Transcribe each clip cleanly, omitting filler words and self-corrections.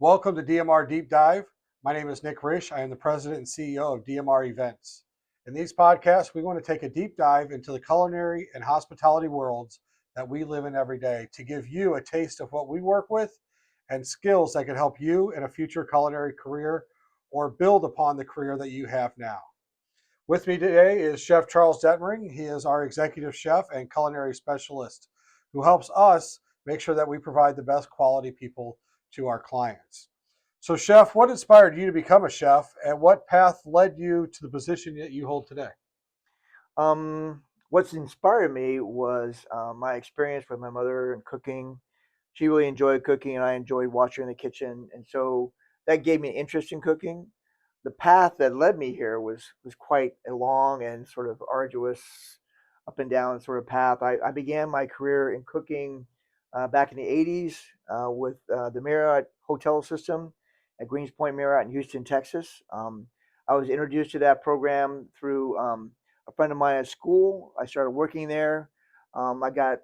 Welcome to DMR Deep Dive. My name is Nick Risch. I am the president and CEO of DMR Events. In these podcasts, we want to take a deep dive into the culinary and hospitality worlds that we live in every day to give you a taste of what we work with and skills that can help you in a future culinary career or build upon the career that you have now. With me today is Chef Charles Detmering. He is our executive chef and culinary specialist who helps us make sure that we provide the best quality people to our clients. So, Chef, what inspired you to become a chef and what path led you to the position that you hold today? What's inspired me was my experience with my mother and cooking. She really enjoyed cooking, and I enjoyed watching her in the kitchen, and so that gave me an interest in cooking. The path that led me here was quite a long and sort of arduous, up and down sort of path. I began my career in cooking back in the '80s with the Marriott hotel system at Greens Point Marriott in Houston, Texas. I was introduced to that program through a friend of mine at school. I started working there. I got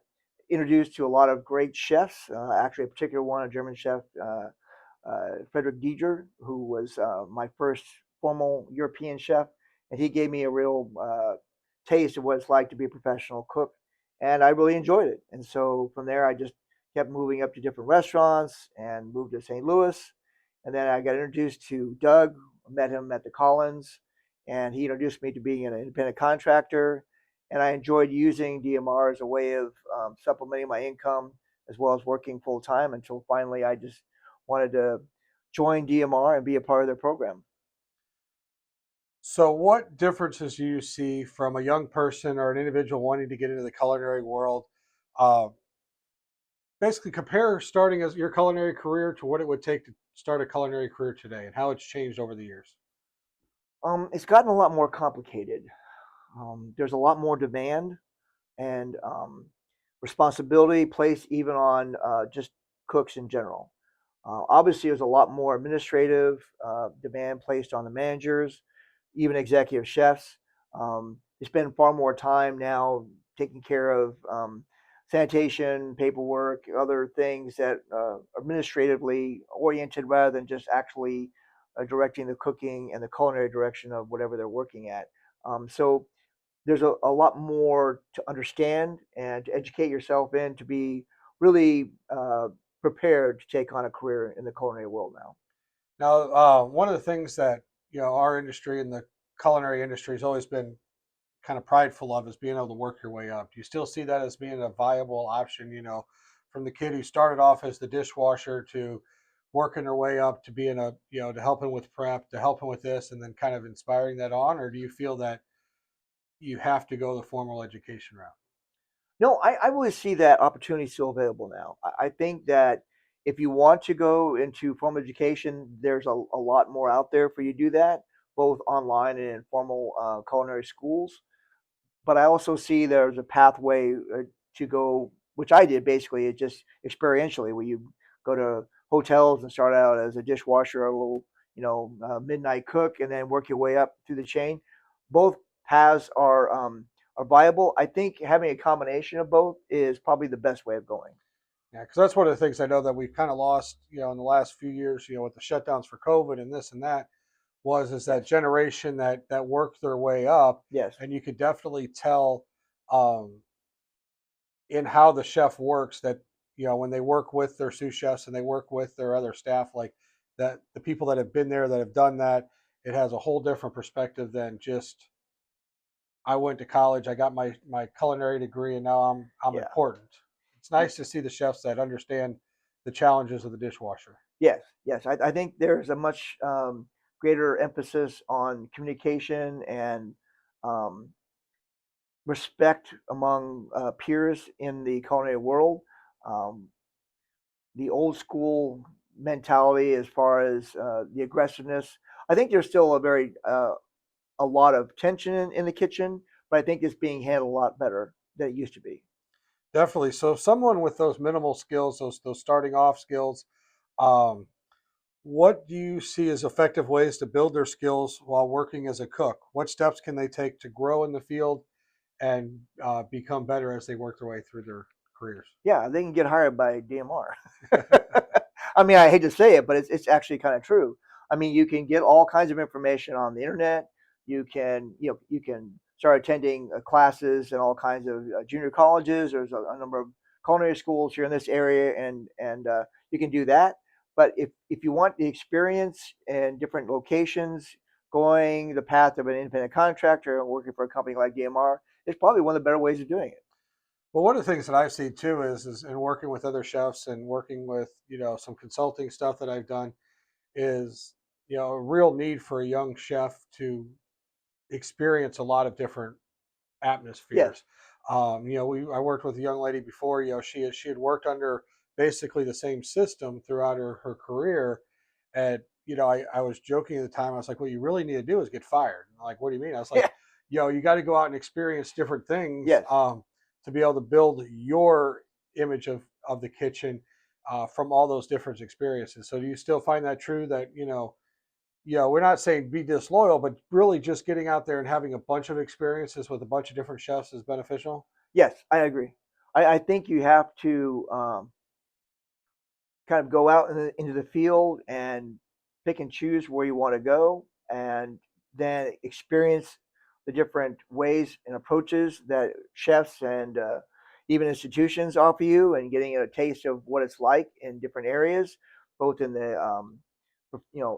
introduced to a lot of great chefs. Actually, a particular one, a German chef, Frederick Dieder, who was my first formal European chef, and he gave me a real taste of what it's like to be a professional cook, and I really enjoyed it. And so from there, I just kept moving up to different restaurants and moved to St. Louis, and then I got introduced to Doug. Met him at the Collins, and he introduced me to being an independent contractor. And I enjoyed using DMR as a way of supplementing my income as well as working full time until finally I just wanted to join DMR and be a part of their program. So, what differences do you see from a young person or an individual wanting to get into the culinary world? Uh, Basically, compare starting as your culinary career to what it would take to start a culinary career today and how it's changed over the years. It's gotten a lot more complicated. There's a lot more demand and responsibility placed even on just cooks in general. Obviously, there's a lot more administrative demand placed on the managers, even executive chefs. They spend far more time now taking care of sanitation, paperwork, other things that are administratively oriented rather than just actually directing the cooking and the culinary direction of whatever they're working at. So there's a lot more to understand and to educate yourself in to be really prepared to take on a career in the culinary world now. Now, one of the things that our industry and the culinary industry has always been kind of prideful of is being able to work your way up. Do you still see that as being a viable option? From the kid who started off as the dishwasher to working their way up to being to helping with prep, to helping with this, and then kind of inspiring that on, or do you feel that you have to go the formal education route? No, I really see that opportunity still available now. I think that if you want to go into formal education, there's a lot more out there for you to do that, both online and in formal culinary schools. But I also see there's a pathway to go, which I did basically, it just experientially, where you go to hotels and start out as a dishwasher, a little, midnight cook, and then work your way up through the chain. Both paths are viable. I think having a combination of both is probably the best way of going. Yeah, because that's one of the things I know that we've kind of lost, in the last few years, with the shutdowns for COVID and this and that, is that Yes. generation that worked their way up, Yes. and you could definitely tell um, in how the chef works that when they work with their sous chefs and they work with their other staff, like that, the people that have been there that have done that, it has a whole different perspective than just I went to college, I got my culinary degree, and now I'm Yeah. important. It's nice to see the chefs that understand the challenges of the dishwasher. Yes. Yes. I think there's a much greater emphasis on communication and um, respect among peers in the culinary world. Um, the old school mentality, as far as the aggressiveness, I think there's still a lot of tension in the kitchen, but I think it's being handled a lot better than it used to be. Definitely. So someone with those minimal skills, those starting off skills, um, what do you see as effective ways to build their skills while working as a cook? What steps can they take to grow in the field and become better as they work their way through their careers? Yeah, they can get hired by DMR. I mean, I hate to say it, but it's actually kind of true. I mean, you can get all kinds of information on the internet. You can start attending classes in all kinds of junior colleges. There's a number of culinary schools here in this area, and you can do that. But if you want the experience in different locations, going the path of an independent contractor and working for a company like DMR is probably one of the better ways of doing it. Well, one of the things that I've seen too is in working with other chefs and working with some consulting stuff that I've done is a real need for a young chef to experience a lot of different Yes. atmospheres. I worked with a young lady before. She had worked under basically the same system throughout her career, and I was joking at the time. I was like, "What you really need to do is get fired." And like, what do you mean? I was like, Yeah. You got to go out and experience different things Yes. to be able to build your image of the kitchen from all those different experiences. So, do you still find that true? That we're not saying be disloyal, but really just getting out there and having a bunch of experiences with a bunch of different chefs is beneficial. Yes, I agree. I think you have to kind of go out into the field and pick and choose where you want to go, and then experience the different ways and approaches that chefs and even institutions offer you, and getting a taste of what it's like in different areas, both in the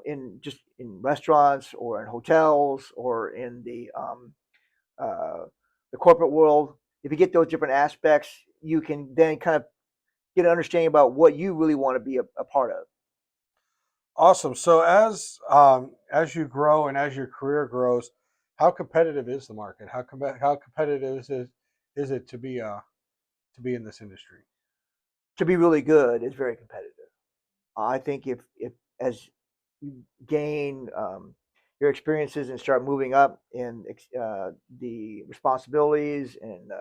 in just in restaurants or in hotels or in uh, the corporate world. If you get those different aspects, you can then kind of get an understanding about what you really want to be a part of. Awesome. So as you grow and as your career grows, how competitive is the market? How competitive is it to be in this industry? To be really good is very competitive. I think if as you gain your experiences and start moving up in the responsibilities and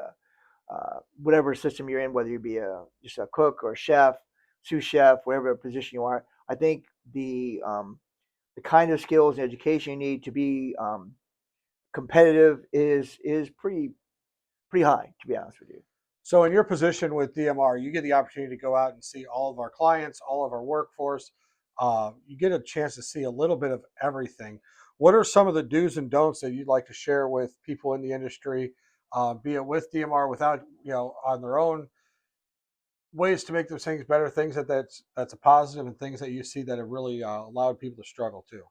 whatever system you're in, whether you be just a cook or a chef, sous chef, whatever position you are, I think the kind of skills and education you need to be competitive is pretty high, to be honest with you. So in your position with DMR, you get the opportunity to go out and see all of our clients, all of our workforce. You get a chance to see a little bit of everything. What are some of the do's and don'ts that you'd like to share with people in the industry, be it with DMR, without on their own, ways to make those things better, things that's a positive, and things that you see that have really allowed people to struggle too?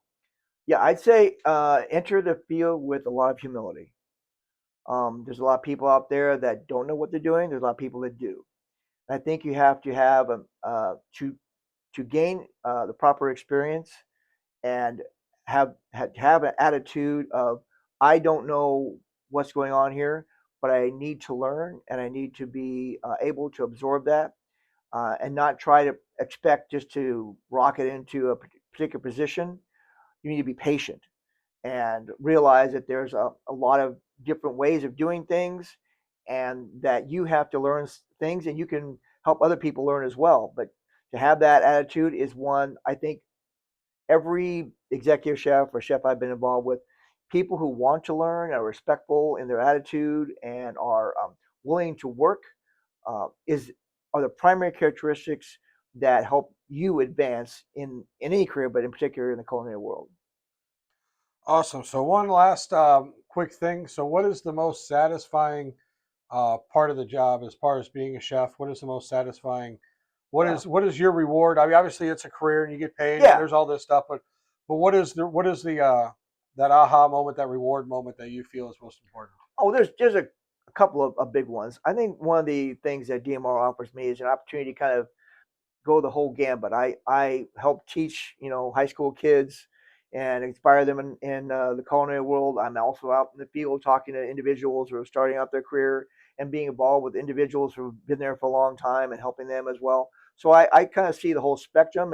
Yeah, I'd say enter the field with a lot of humility. There's a lot of people out there that don't know what they're doing. There's a lot of people that do. I think you have to have to gain the proper experience and have an attitude of I don't know what's going on here, but I need to learn and I need to be able to absorb that and not try to expect just to rocket into a particular position. You need to be patient and realize that there's a lot of different ways of doing things and that you have to learn things and you can help other people learn as well. But to have that attitude is one, I think every executive chef or chef I've been involved with, people who want to learn, are respectful in their attitude, and are willing to work is are the primary characteristics that help you advance in any career, but in particular in the culinary world. Awesome. So one last quick thing. So what is the most satisfying part of the job as far as being a chef? What is the most satisfying? Well, What is your reward? I mean, obviously it's a career and you get paid and yeah. there's all this stuff, but what is the that aha moment, that reward moment that you feel is most important? Oh, there's a couple of big ones. I think one of the things that DMR offers me is an opportunity to kind of go the whole gambit. I help teach high school kids and inspire them in the culinary world. I'm also out in the field talking to individuals who are starting out their career and being involved with individuals who've been there for a long time and helping them as well. So I kind of see the whole spectrum,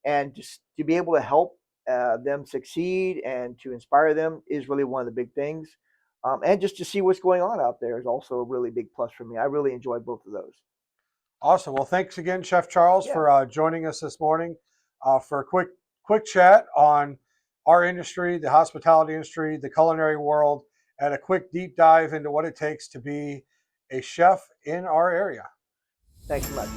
and just to be able to help them succeed and to inspire them is really one of the big things. And just to see what's going on out there is also a really big plus for me. I really enjoy both of those. Awesome. Well, thanks again, Chef Charles, Yeah. for joining us this morning for a quick chat on our industry, the hospitality industry, the culinary world, and a quick deep dive into what it takes to be a chef in our area. Thanks so much.